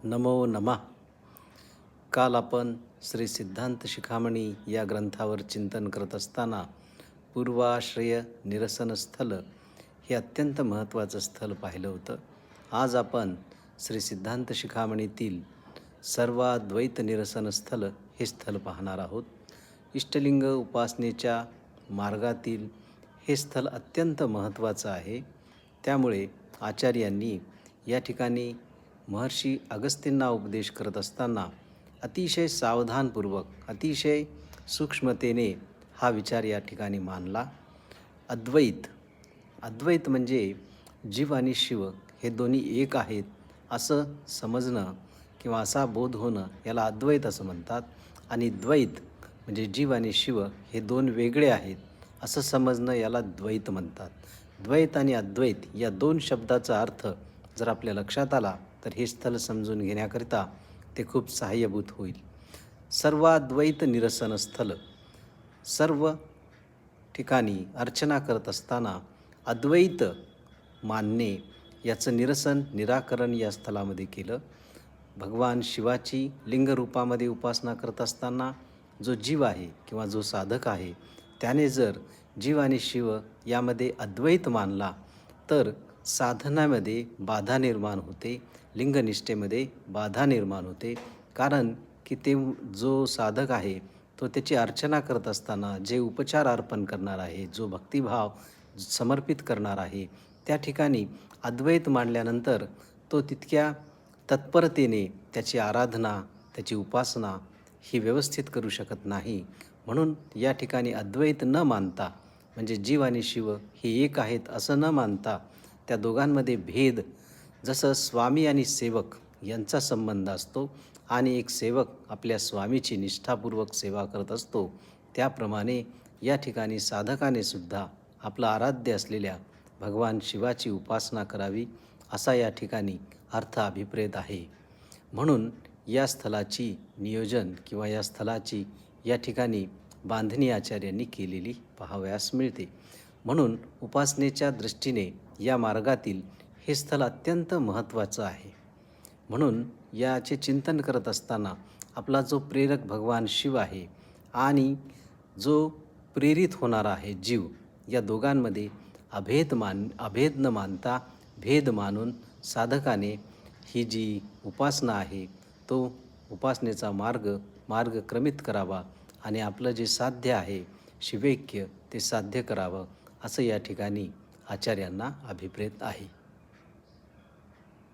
नमो नमः. काल आपण श्री सिद्धांत शिखामणी या ग्रंथावर चिंतन करत असताना पूर्वाश्रय निरसन स्थल हे अत्यंत महत्त्वाचं स्थल पाहिलं होतं. आज आपण श्री सिद्धांत शिखामणीतील सर्वाद्वैत निरसन स्थल हे स्थल पाहणार आहोत. इष्टलिंग उपासनेच्या मार्गातील हे स्थल अत्यंत महत्त्वाचं आहे. त्यामुळे आचार्यांनी या ठिकाणी महर्षी अगस्तींना उपदेश करत असताना अतिशय सावधानपूर्वक, अतिशय सूक्ष्मतेने हा विचार या ठिकाणी मांडला. अद्वैत म्हणजे जीव आणि शिव हे दोन्ही एक आहेत असं समजणं किंवा असा बोध होणं याला अद्वैत असं म्हणतात. आणि द्वैत म्हणजे जीव आणि शिव हे दोन वेगळे आहेत असं समजणं याला द्वैत म्हणतात. द्वैत आणि अद्वैत या दोन शब्दाचा अर्थ जर आपल्या लक्षात आला तर हे स्थल समजून घेण्याकरिता ते खूप सहाय्यभूत होईल. सर्वाद्वैत निरसन स्थल, सर्व ठिकाणी अर्चना करत असताना अद्वैत मानणे याचं निराकरण या स्थलामध्ये केलं. भगवान शिवाची लिंगरूपामध्ये उपासना करत असताना जो जीव आहे किंवा जो साधक आहे त्याने जर जीव आणि शिव यामध्ये अद्वैत मानला तर साधनामध्ये बाधा निर्माण होते, लिंगनिष्ठेमध्ये बाधा निर्माण होते. कारण की ते जो साधक आहे तो त्याची अर्चना करत असताना जे उपचार अर्पण करणार आहे, जो भक्तिभाव समर्पित करणार आहे, त्या ठिकाणी अद्वैत मांडल्यानंतर तो तितक्या तत्परतेने त्याची आराधना, त्याची उपासना ही व्यवस्थित करू शकत नाही. म्हणून या ठिकाणी अद्वैत न मानता, म्हणजे जीव आणि शिव हे एक आहेत असं न मानता, त्या दोघांमध्ये भेद, जसं स्वामी आणि सेवक यांचा संबंध असतो आणि एक सेवक आपल्या स्वामीची निष्ठापूर्वक सेवा करत असतो, त्याप्रमाणे या ठिकाणी साधकाने सुद्धा आपलं आराध्य असलेल्या भगवान शिवाची उपासना करावी असा या ठिकाणी अर्थ अभिप्रेत आहे. म्हणून या स्थलाची नियोजन किंवा या स्थलाची या ठिकाणी बांधणी आचार्यांनी केलेली पाहावयास मिळते. म्हणून उपासनेच्या दृष्टीने या मार्गातील हे स्थल अत्यंत महत्त्वाचं आहे. म्हणून याचे चिंतन करत असताना आपला जो प्रेरक भगवान शिव आहे आणि जो प्रेरित होणारा आहे जीव, या दोघांमध्ये अभेद न मानता भेद मानून साधकाने ही जी उपासना आहे तो उपासनेचा मार्ग क्रमित करावा आणि आपलं जे साध्य आहे शिवैक्य ते साध्य करावं असं या ठिकाणी आचार्यांना अभिप्रेत आहे.